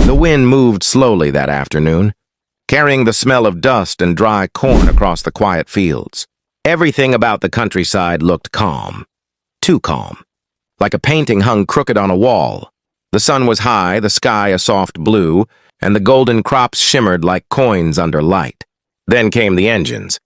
The wind moved slowly that afternoon, carrying the smell of dust and dry corn across the quiet fields. Everything about the countryside looked calm. Too calm. Like a painting hung crooked on a wall. The sun was high, the sky a soft blue, and the golden crops shimmered like coins under light. Then came the engines.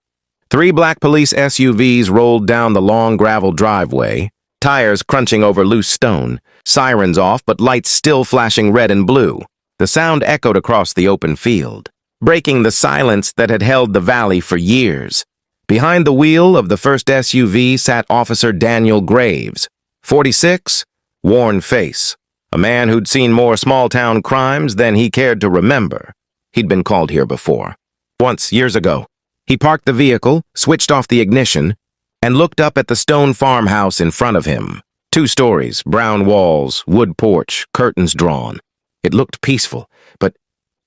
3 black police SUVs rolled down the long gravel driveway, tires crunching over loose stone, sirens off but lights still flashing red and blue. The sound echoed across the open field, breaking the silence that had held the valley for years. Behind the wheel of the first SUV sat Officer Daniel Graves, 46, worn face, a man who'd seen more small-town crimes than he cared to remember. He'd been called here before. Once, years ago. He parked the vehicle, switched off the ignition, and looked up at the stone farmhouse in front of him. 2 stories, brown walls, wood porch, curtains drawn. It looked peaceful, but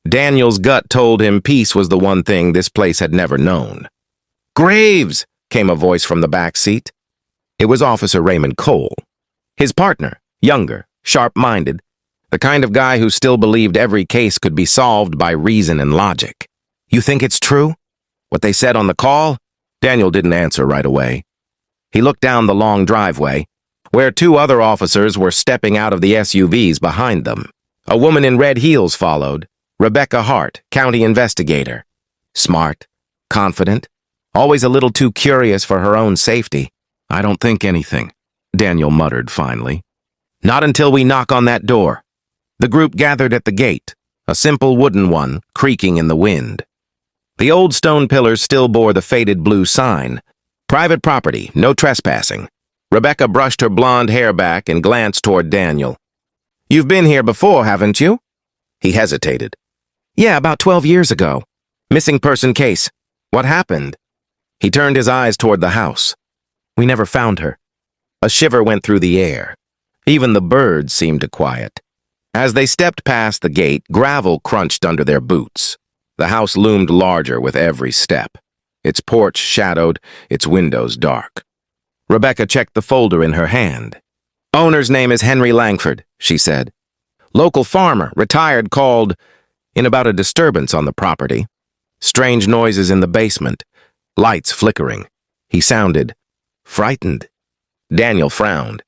Daniel's gut told him peace was the one thing this place had never known. "Graves!" came a voice from the back seat. It was Officer Raymond Cole. His partner, younger, sharp-minded, the kind of guy who still believed every case could be solved by reason and logic. "You think it's true? What they said on the call?" Daniel didn't answer right away. He looked down the long driveway, where 2 other officers were stepping out of the SUVs behind them. A woman in red heels followed, Rebecca Hart, county investigator. Smart, confident, always a little too curious for her own safety. "I don't think anything," Daniel muttered finally. "Not until we knock on that door." The group gathered at the gate, a simple wooden one, creaking in the wind. The old stone pillars still bore the faded blue sign, "Private property, no trespassing." Rebecca brushed her blonde hair back and glanced toward Daniel. "You've been here before, haven't you?" He hesitated. "Yeah, about 12 years ago. Missing person case. What happened?" He turned his eyes toward the house. "We never found her." A shiver went through the air. Even the birds seemed to quiet. As they stepped past the gate, gravel crunched under their boots. The house loomed larger with every step, its porch shadowed, its windows dark. Rebecca checked the folder in her hand. "Owner's name is Henry Langford," she said. "Local farmer, retired, called in about a disturbance on the property. Strange noises in the basement, lights flickering. He sounded frightened." Daniel frowned.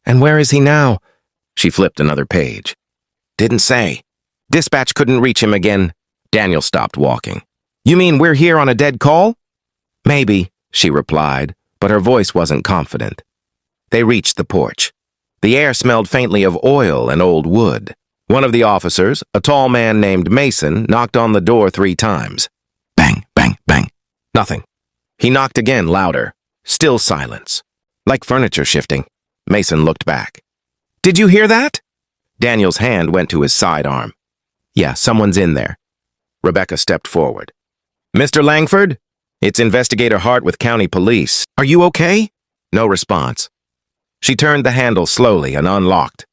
"And where is he now?" She flipped another page. "Didn't say. Dispatch couldn't reach him again." Daniel stopped walking. "You mean we're here on a dead call?" "Maybe," she replied, but her voice wasn't confident. They reached the porch. The air smelled faintly of oil and old wood. One of the officers, a tall man named Mason, knocked on the door 3 times. Bang, bang, bang. Nothing. He knocked again, louder. Still silence. Like furniture shifting. Mason looked back. "Did you hear that?" Daniel's hand went to his sidearm. "Yeah, someone's in there." Rebecca stepped forward. "Mr. Langford? It's Investigator Hart with County Police. Are you okay?" No response. She turned the handle slowly and unlocked.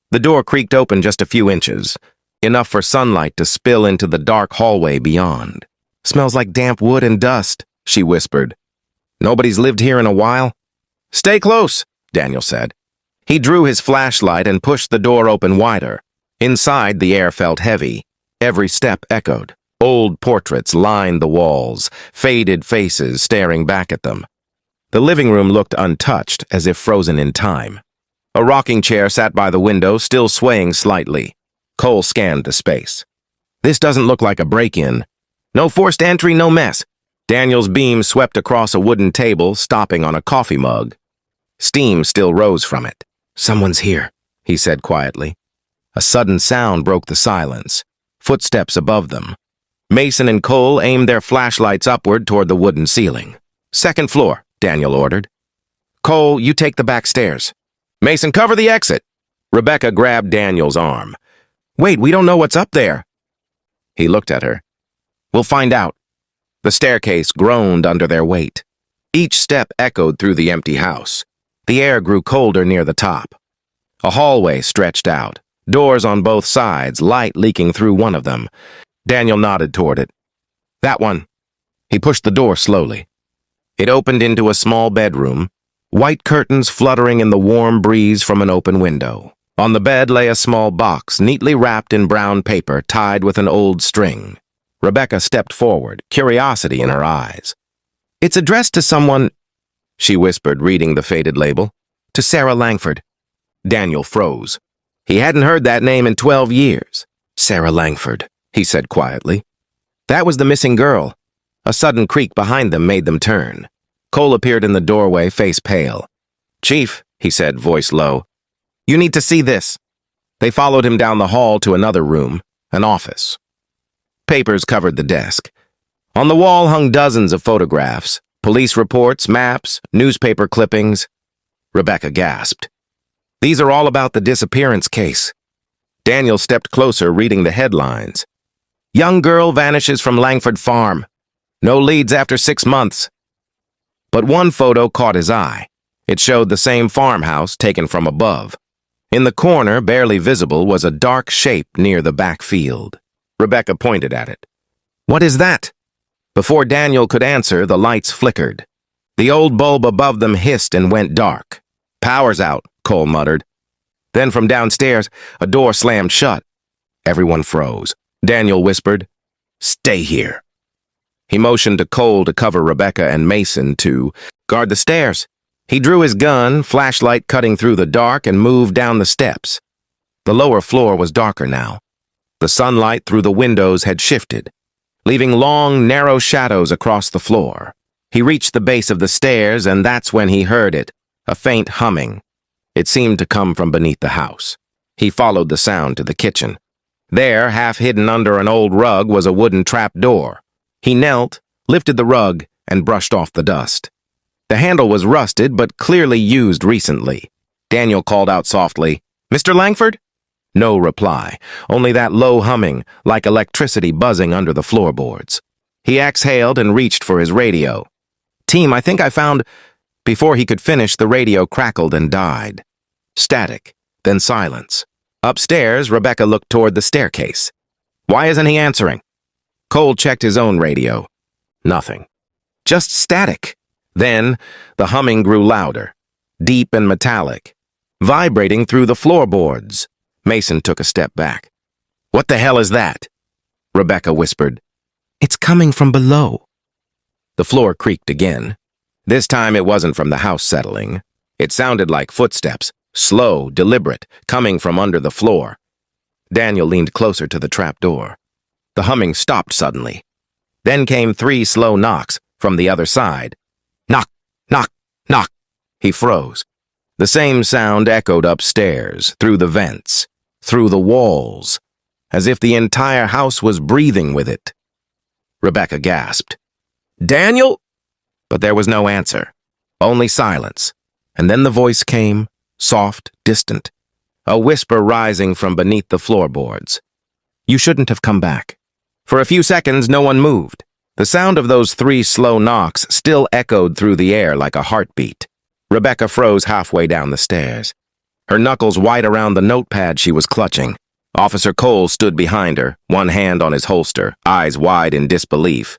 The door creaked open just a few inches, enough for sunlight to spill into the dark hallway beyond. "Smells like damp wood and dust," she whispered. "Nobody's lived here in a while?" "Stay close," Daniel said. He drew his flashlight and pushed the door open wider. Inside, the air felt heavy. Every step echoed. Old portraits lined the walls, faded faces staring back at them. The living room looked untouched, as if frozen in time. A rocking chair sat by the window, still swaying slightly. Cole scanned the space. "This doesn't look like a break-in. No forced entry, no mess." Daniel's beam swept across a wooden table, stopping on a coffee mug. Steam still rose from it. "Someone's here," he said quietly. A sudden sound broke the silence. Footsteps above them. Mason and Cole aimed their flashlights upward toward the wooden ceiling. "Second floor," Daniel ordered. "Cole, you take the back stairs. Mason, cover the exit." Rebecca grabbed Daniel's arm. "Wait, we don't know what's up there." He looked at her. "We'll find out." The staircase groaned under their weight. Each step echoed through the empty house. The air grew colder near the top. A hallway stretched out, doors on both sides, light leaking through one of them. Daniel nodded toward it. "That one." He pushed the door slowly. It opened into a small bedroom, white curtains fluttering in the warm breeze from an open window. On the bed lay a small box, neatly wrapped in brown paper, tied with an old string. Rebecca stepped forward, curiosity in her eyes. "It's addressed to someone," she whispered, reading the faded label. "To Sarah Langford." Daniel froze. He hadn't heard that name in 12 years. "Sarah Langford," he said quietly. "That was the missing girl." A sudden creak behind them made them turn. Cole appeared in the doorway, face pale. "Chief," he said, voice low, "you need to see this." They followed him down the hall to another room, an office. Papers covered the desk. On the wall hung dozens of photographs, police reports, maps, newspaper clippings. Rebecca gasped. "These are all about the disappearance case." Daniel stepped closer, reading the headlines. "Young girl vanishes from Langford Farm. No leads after 6 months." But one photo caught his eye. It showed the same farmhouse taken from above. In the corner, barely visible, was a dark shape near the back field. Rebecca pointed at it. "What is that?" Before Daniel could answer, the lights flickered. The old bulb above them hissed and went dark. "Power's out," Cole muttered. Then from downstairs, a door slammed shut. Everyone froze. Daniel whispered, "Stay here." He motioned to Cole to cover Rebecca and Mason to guard the stairs. He drew his gun, flashlight cutting through the dark, and moved down the steps. The lower floor was darker now. The sunlight through the windows had shifted, leaving long, narrow shadows across the floor. He reached the base of the stairs, and that's when he heard it, a faint humming. It seemed to come from beneath the house. He followed the sound to the kitchen. There, half hidden under an old rug, was a wooden trap door. He knelt, lifted the rug, and brushed off the dust. The handle was rusted, but clearly used recently. Daniel called out softly, "Mr. Langford?" No reply, only that low humming, like electricity buzzing under the floorboards. He exhaled and reached for his radio. "Team, I think I found—" Before he could finish, the radio crackled and died. Static, then silence. Upstairs, Rebecca looked toward the staircase. "Why isn't he answering?" Cole checked his own radio. Nothing. Just static. Then, the humming grew louder, deep and metallic, vibrating through the floorboards. Mason took a step back. "What the hell is that?" Rebecca whispered. "It's coming from below." The floor creaked again. This time it wasn't from the house settling. It sounded like footsteps, slow, deliberate, coming from under the floor. Daniel leaned closer to the trap door. The humming stopped suddenly. Then came 3 slow knocks from the other side. Knock, knock, knock. He froze. The same sound echoed upstairs, through the vents, through the walls, as if the entire house was breathing with it. Rebecca gasped. "Daniel?" But there was no answer, only silence. And then the voice came, soft, distant, a whisper rising from beneath the floorboards. "You shouldn't have come back." For a few seconds, no one moved. The sound of those 3 slow knocks still echoed through the air like a heartbeat. Rebecca froze halfway down the stairs, her knuckles white around the notepad she was clutching. Officer Cole stood behind her, one hand on his holster, eyes wide in disbelief.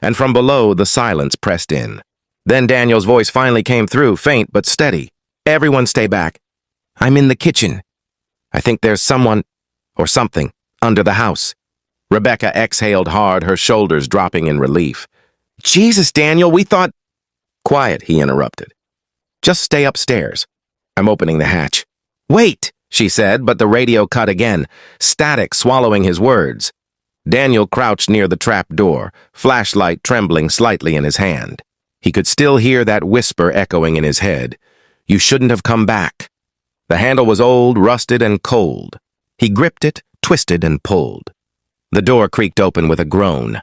And from below, the silence pressed in. Then Daniel's voice finally came through, faint but steady. "Everyone stay back. I'm in the kitchen. I think there's someone, or something, under the house." Rebecca exhaled hard, her shoulders dropping in relief. "Jesus, Daniel, we thought—" "Quiet," he interrupted. "Just stay upstairs. I'm opening the hatch." "Wait," she said, but the radio cut again, static swallowing his words. Daniel crouched near the trap door, flashlight trembling slightly in his hand. He could still hear that whisper echoing in his head. "You shouldn't have come back." The handle was old, rusted, and cold. He gripped it, twisted, and pulled. The door creaked open with a groan.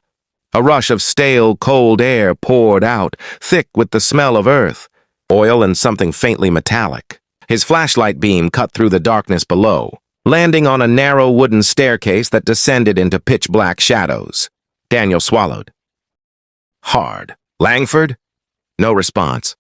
A rush of stale, cold air poured out, thick with the smell of earth, oil and something faintly metallic. His flashlight beam cut through the darkness below, landing on a narrow wooden staircase that descended into pitch-black shadows. Daniel swallowed. Hard. "Langford?" No response.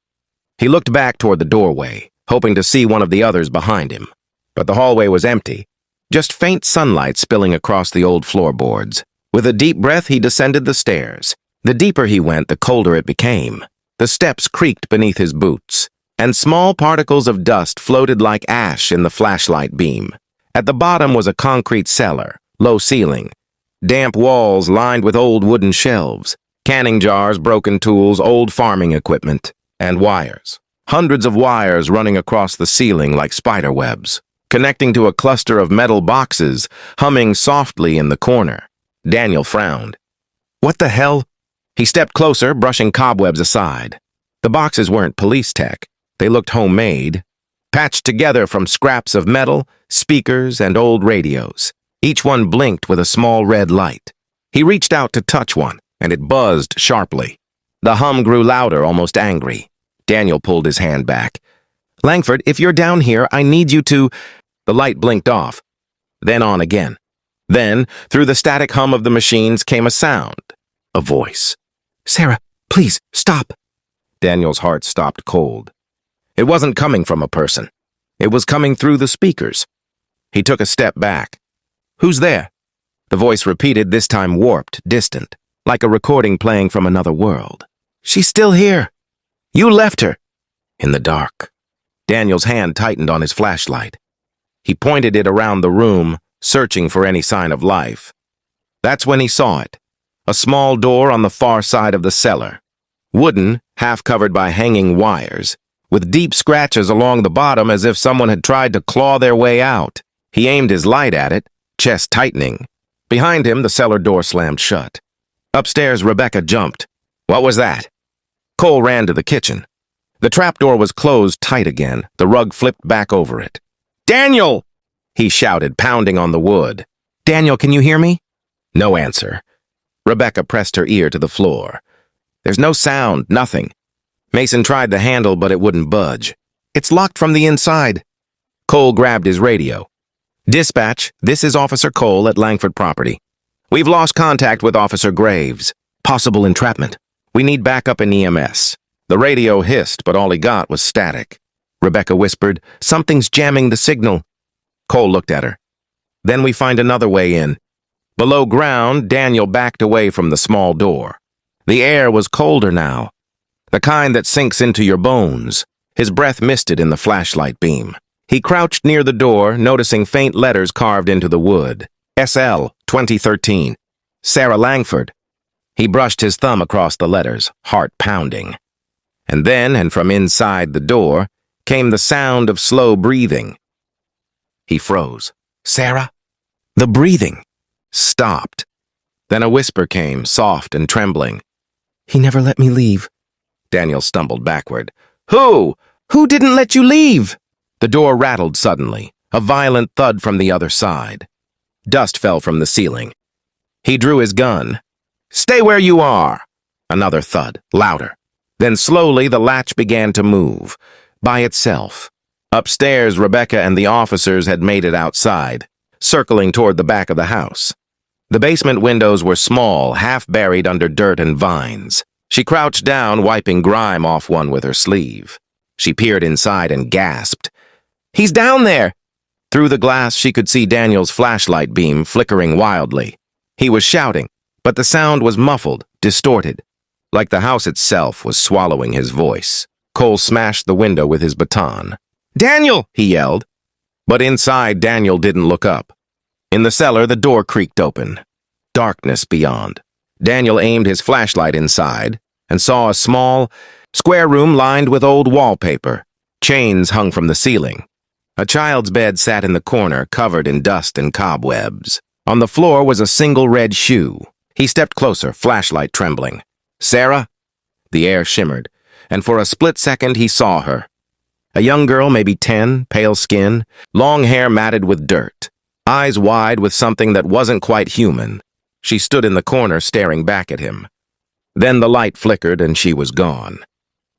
He looked back toward the doorway, hoping to see one of the others behind him. But the hallway was empty, just faint sunlight spilling across the old floorboards. With a deep breath, he descended the stairs. The deeper he went, the colder it became. The steps creaked beneath his boots. and small particles of dust floated like ash in the flashlight beam. At the bottom was a concrete cellar, low ceiling, damp walls lined with old wooden shelves, canning jars, broken tools, old farming equipment, and wires. Hundreds of wires running across the ceiling like spider webs, connecting to a cluster of metal boxes humming softly in the corner. Daniel frowned. What the hell? He stepped closer, brushing cobwebs aside. The boxes weren't police tech. They looked homemade, patched together from scraps of metal, speakers, and old radios. Each one blinked with a small red light. He reached out to touch one, and it buzzed sharply. The hum grew louder, almost angry. Daniel pulled his hand back. Langford, if you're down here, I need you to... The light blinked off, then on again. Then, through the static hum of the machines came a sound, a voice. Sarah, please, stop. Daniel's heart stopped cold. It wasn't coming from a person. It was coming through the speakers. He took a step back. Who's there? The voice repeated, this time warped, distant, like a recording playing from another world. She's still here. You left her. In the dark. Daniel's hand tightened on his flashlight. He pointed it around the room, searching for any sign of life. That's when he saw it. A small door on the far side of the cellar. Wooden, half covered by hanging wires, with deep scratches along the bottom as if someone had tried to claw their way out. He aimed his light at it, chest tightening. Behind him, the cellar door slammed shut. Upstairs, Rebecca jumped. What was that? Cole ran to the kitchen. The trapdoor was closed tight again, the rug flipped back over it. Daniel! He shouted, pounding on the wood. Daniel, can you hear me? No answer. Rebecca pressed her ear to the floor. There's no sound, nothing. Mason tried the handle, but it wouldn't budge. It's locked from the inside. Cole grabbed his radio. Dispatch, this is Officer Cole at Langford Property. We've lost contact with Officer Graves. Possible entrapment. We need backup in EMS. The radio hissed, but all he got was static. Rebecca whispered, something's jamming the signal. Cole looked at her. Then we find another way in. Below ground, Daniel backed away from the small door. The air was colder now, the kind that sinks into your bones. His breath misted in the flashlight beam. He crouched near the door, noticing faint letters carved into the wood. SL, 2013. Sarah Langford. He brushed his thumb across the letters, heart pounding. And then, and from inside the door, came the sound of slow breathing. He froze. Sarah? The breathing stopped. Then a whisper came, soft and trembling. He never let me leave. Daniel stumbled backward. Who? Who didn't let you leave? The door rattled suddenly, a violent thud from the other side. Dust fell from the ceiling. He drew his gun. Stay where you are! Another thud, louder. Then slowly the latch began to move, by itself. Upstairs, Rebecca and the officers had made it outside, circling toward the back of the house. The basement windows were small, half buried under dirt and vines. She crouched down, wiping grime off one with her sleeve. She peered inside and gasped. He's down there! Through the glass, she could see Daniel's flashlight beam flickering wildly. He was shouting, but the sound was muffled, distorted, like the house itself was swallowing his voice. Cole smashed the window with his baton. Daniel! He yelled. But inside, Daniel didn't look up. In the cellar, the door creaked open. Darkness beyond. Daniel aimed his flashlight inside and saw a small, square room lined with old wallpaper. Chains hung from the ceiling. A child's bed sat in the corner, covered in dust and cobwebs. On the floor was a single red shoe. He stepped closer, flashlight trembling. Sarah? The air shimmered, and for a split second he saw her. A young girl, maybe 10, pale skin, long hair matted with dirt, eyes wide with something that wasn't quite human. She stood in the corner staring back at him. Then the light flickered and she was gone.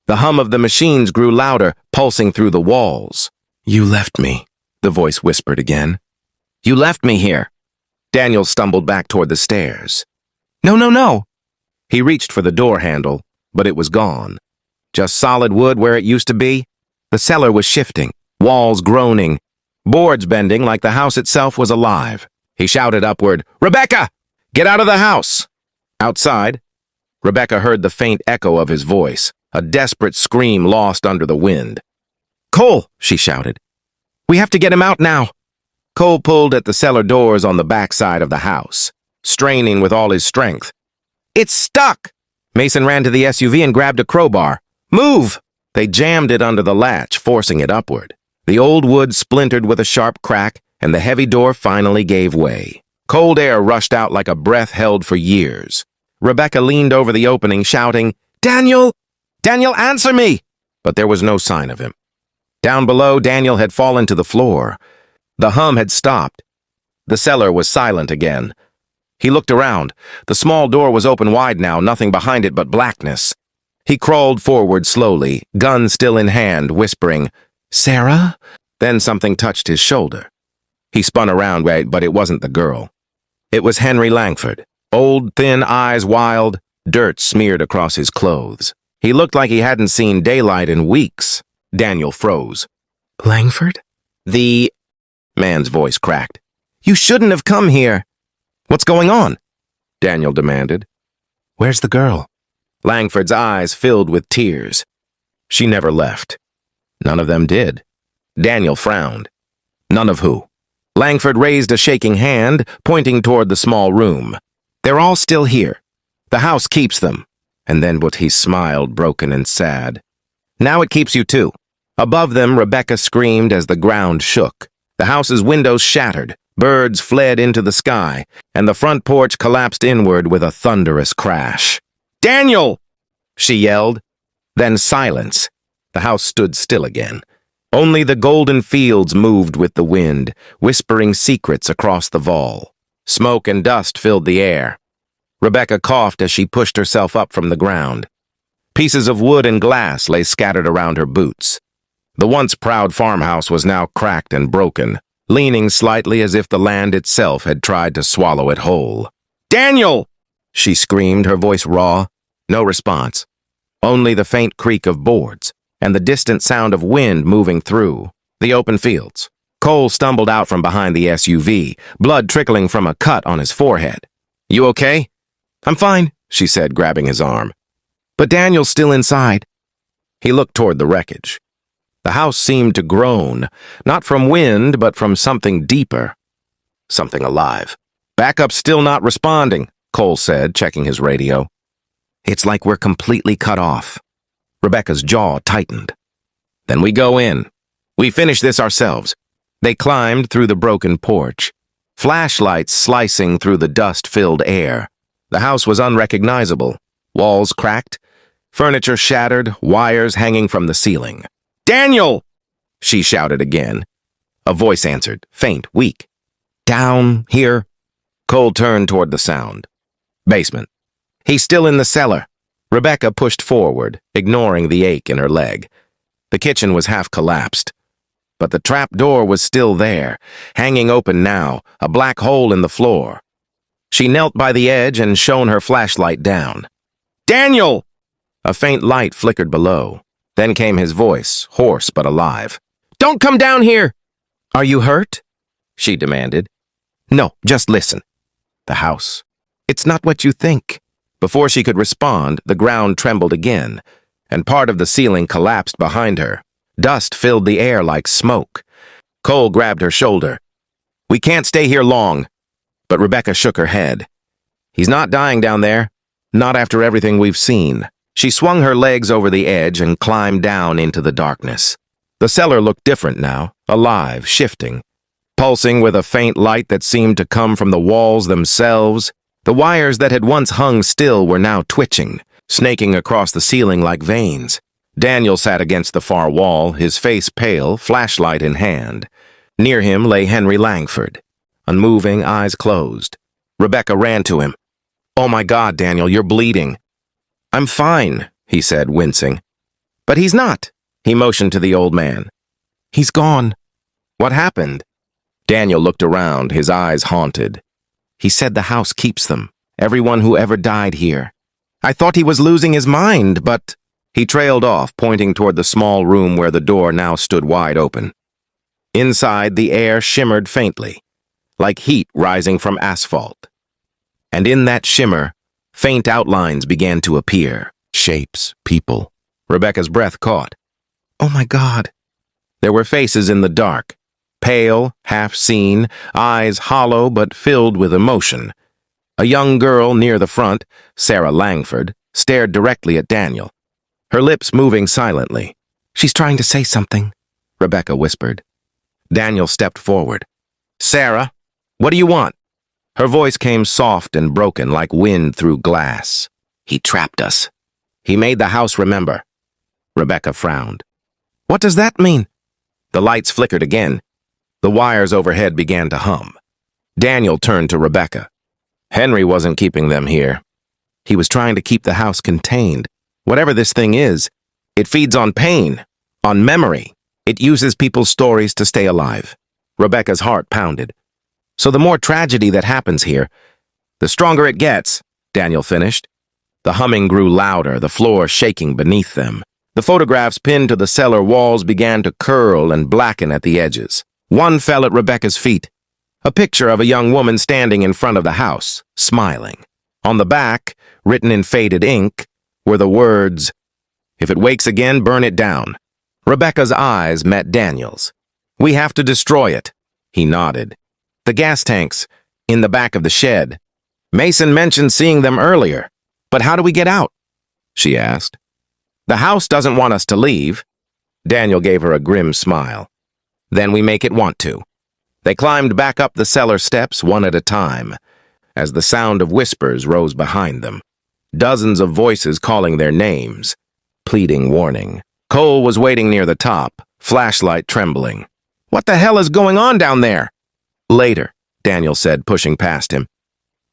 The hum of the machines grew louder, pulsing through the walls. You left me, the voice whispered again. You left me here. Daniel stumbled back toward the stairs. No. He reached for the door handle, but it was gone. Just solid wood where it used to be. The cellar was shifting, walls groaning, boards bending like the house itself was alive. He shouted upward, Rebecca! Get out of the house! Outside, Rebecca heard the faint echo of his voice, a desperate scream lost under the wind. Cole, she shouted. We have to get him out now. Cole pulled at the cellar doors on the back side of the house, straining with all his strength. It's stuck! Mason ran to the SUV and grabbed a crowbar. Move! They jammed it under the latch, forcing it upward. The old wood splintered with a sharp crack, and the heavy door finally gave way. Cold air rushed out like a breath held for years. Rebecca leaned over the opening, shouting, Daniel! Daniel, answer me! But there was no sign of him. Down below, Daniel had fallen to the floor. The hum had stopped. The cellar was silent again. He looked around. The small door was open wide now, nothing behind it but blackness. He crawled forward slowly, gun still in hand, whispering, Sarah? Then something touched his shoulder. He spun around, but it wasn't the girl. It was Henry Langford. Old, thin, eyes wild, dirt smeared across his clothes. He looked like he hadn't seen daylight in weeks. Daniel froze. Langford? The man's voice cracked. You shouldn't have come here. What's going on? Daniel demanded. Where's the girl? Langford's eyes filled with tears. She never left. None of them did. Daniel frowned. None of who? Langford raised a shaking hand, pointing toward the small room. They're all still here. The house keeps them. And then he smiled, broken and sad. Now it keeps you too. Above them, Rebecca screamed as the ground shook. The house's windows shattered. Birds fled into the sky, and the front porch collapsed inward with a thunderous crash. Daniel! She yelled. Then silence. The house stood still again. Only the golden fields moved with the wind, whispering secrets across the vol. Smoke and dust filled the air. Rebecca coughed as she pushed herself up from the ground. Pieces of wood and glass lay scattered around her boots. The once proud farmhouse was now cracked and broken, leaning slightly as if the land itself had tried to swallow it whole. Daniel! She screamed, her voice raw. No response. Only the faint creak of boards, and the distant sound of wind moving through the open fields. Cole stumbled out from behind the SUV, blood trickling from a cut on his forehead. You okay? I'm fine, she said, grabbing his arm. But Daniel's still inside. He looked toward the wreckage. The house seemed to groan, not from wind, but from something deeper. Something alive. Backup's still not responding, Cole said, checking his radio. It's like we're completely cut off. Rebecca's jaw tightened. Then we go in. We finish this ourselves. They climbed through the broken porch, flashlights slicing through the dust-filled air. The house was unrecognizable. Walls cracked, furniture shattered, wires hanging from the ceiling. Daniel! She shouted again. A voice answered, faint, weak. Down, here. Cole turned toward the sound. Basement. He's still in the cellar. Rebecca pushed forward, ignoring the ache in her leg. The kitchen was half collapsed. But the trap door was still there, hanging open now, a black hole in the floor. She knelt by the edge and shone her flashlight down. Daniel! A faint light flickered below. Then came his voice, hoarse but alive. Don't come down here! Are you hurt? She demanded. No, just listen. The house. It's not what you think. Before she could respond, the ground trembled again, and part of the ceiling collapsed behind her. Dust filled the air like smoke. Cole grabbed her shoulder. We can't stay here long. But Rebecca shook her head. He's not dying down there. Not after everything we've seen. She swung her legs over the edge and climbed down into the darkness. The cellar looked different now, alive, shifting, pulsing with a faint light that seemed to come from the walls themselves. The wires that had once hung still were now twitching, snaking across the ceiling like veins. Daniel sat against the far wall, his face pale, flashlight in hand. Near him lay Henry Langford, unmoving, eyes closed. Rebecca ran to him. Oh my God, Daniel, you're bleeding. I'm fine, he said, wincing. But he's not. He motioned to the old man. He's gone. What happened? Daniel looked around, his eyes haunted. He said the house keeps them, everyone who ever died here. I thought he was losing his mind, but... He trailed off, pointing toward the small room where the door now stood wide open. Inside, the air shimmered faintly, like heat rising from asphalt. And in that shimmer, faint outlines began to appear. Shapes, people. Rebecca's breath caught. Oh my God. There were faces in the dark, pale, half-seen, eyes hollow but filled with emotion. A young girl near the front, Sarah Langford, stared directly at Daniel, her lips moving silently. "She's trying to say something," Rebecca whispered. Daniel stepped forward. "Sarah, what do you want?" Her voice came soft and broken like wind through glass. "He trapped us. He made the house remember." Rebecca frowned. "What does that mean?" The lights flickered again. The wires overhead began to hum. Daniel turned to Rebecca. "Henry wasn't keeping them here. He was trying to keep the house contained. Whatever this thing is, it feeds on pain, on memory. It uses people's stories to stay alive." Rebecca's heart pounded. "So the more tragedy that happens here, the stronger it gets," Daniel finished. The humming grew louder, the floor shaking beneath them. The photographs pinned to the cellar walls began to curl and blacken at the edges. One fell at Rebecca's feet, a picture of a young woman standing in front of the house, smiling. On the back, written in faded ink, were the words, "If it wakes again, burn it down." Rebecca's eyes met Daniel's. "We have to destroy it," he nodded. "The gas tanks, in the back of the shed. Mason mentioned seeing them earlier. But how do we get out?" she asked. "The house doesn't want us to leave." Daniel gave her a grim smile. "Then we make it want to." They climbed back up the cellar steps one at a time, as the sound of whispers rose behind them. Dozens of voices calling their names, pleading warning. Cole was waiting near the top, flashlight trembling. "What the hell is going on down there?" "Later," Daniel said, pushing past him.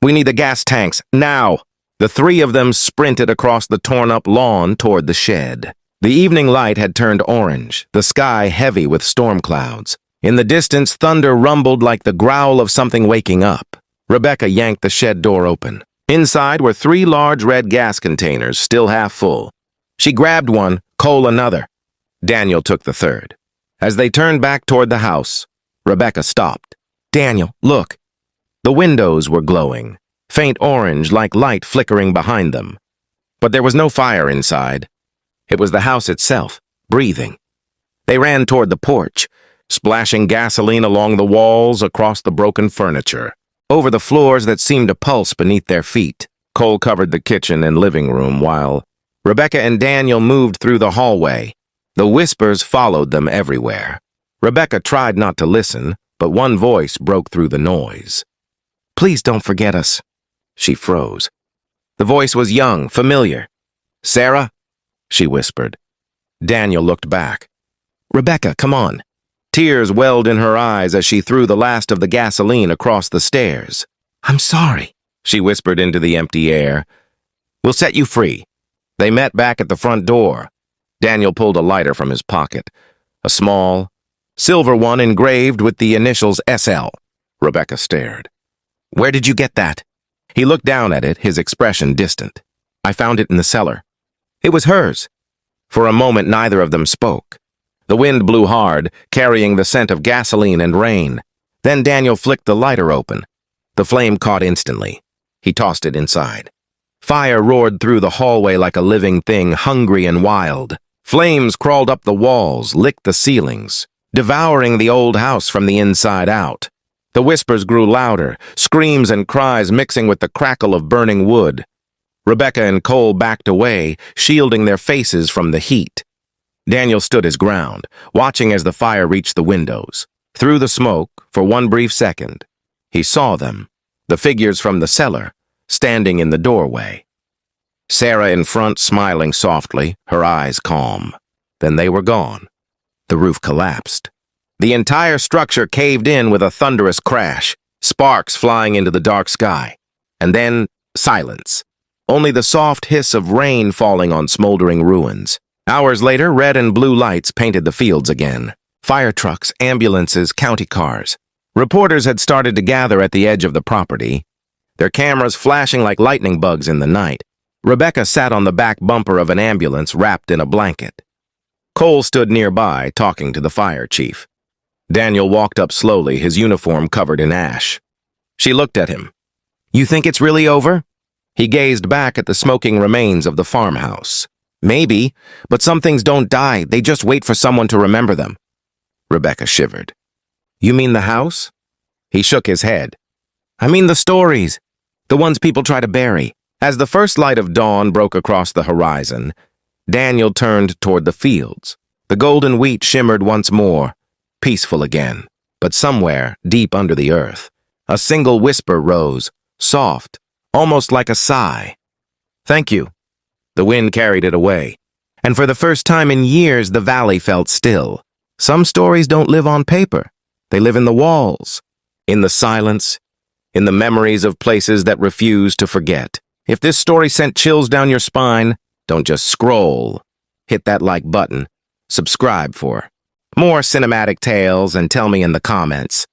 "We need the gas tanks, now." The three of them sprinted across the torn-up lawn toward the shed. The evening light had turned orange, the sky heavy with storm clouds. In the distance, thunder rumbled like the growl of something waking up. Rebecca yanked the shed door open. Inside were 3 large red gas containers, still half full. She grabbed one, Cole another. Daniel took the third. As they turned back toward the house, Rebecca stopped. "Daniel, look." The windows were glowing, faint orange like light flickering behind them. But there was no fire inside. It was the house itself, breathing. They ran toward the porch, splashing gasoline along the walls, across the broken furniture, over the floors that seemed to pulse beneath their feet. Cole covered the kitchen and living room while Rebecca and Daniel moved through the hallway. The whispers followed them everywhere. Rebecca tried not to listen, but one voice broke through the noise. "Please don't forget us." She froze. The voice was young, familiar. "Sarah?" she whispered. Daniel looked back. "Rebecca, come on." Tears welled in her eyes as she threw the last of the gasoline across the stairs. "I'm sorry," she whispered into the empty air. "We'll set you free." They met back at the front door. Daniel pulled a lighter from his pocket, a small, silver one engraved with the initials SL. Rebecca stared. "Where did you get that?" He looked down at it, his expression distant. "I found it in the cellar." It was hers. For a moment, neither of them spoke. The wind blew hard, carrying the scent of gasoline and rain. Then Daniel flicked the lighter open. The flame caught instantly. He tossed it inside. Fire roared through the hallway like a living thing, hungry and wild. Flames crawled up the walls, licked the ceilings, devouring the old house from the inside out. The whispers grew louder, screams and cries mixing with the crackle of burning wood. Rebecca and Cole backed away, shielding their faces from the heat. Daniel stood his ground, watching as the fire reached the windows. Through the smoke, for one brief second, he saw them, the figures from the cellar, standing in the doorway. Sarah in front, smiling softly, her eyes calm. Then they were gone. The roof collapsed. The entire structure caved in with a thunderous crash, sparks flying into the dark sky. And then, silence. Only the soft hiss of rain falling on smoldering ruins. Hours later, red and blue lights painted the fields again. Fire trucks, ambulances, county cars. Reporters had started to gather at the edge of the property, their cameras flashing like lightning bugs in the night. Rebecca sat on the back bumper of an ambulance wrapped in a blanket. Cole stood nearby, talking to the fire chief. Daniel walked up slowly, his uniform covered in ash. She looked at him. "You think it's really over?" He gazed back at the smoking remains of the farmhouse. "Maybe, but some things don't die, they just wait for someone to remember them." Rebecca shivered. You mean the house? He shook his head. I mean the stories, the ones people try to bury. As the first light of dawn broke across the horizon, Daniel turned toward the fields. The golden wheat shimmered once more, peaceful again. But somewhere, deep under the earth, a single whisper rose, soft, almost like a sigh. Thank you. The wind carried it away, and for the first time in years the valley felt still. Some stories don't live on paper. They live in the walls, in the silence, in the memories of places that refuse to forget. If this story sent chills down your spine, don't just scroll. Hit that like button. Subscribe for more cinematic tales and tell me in the comments,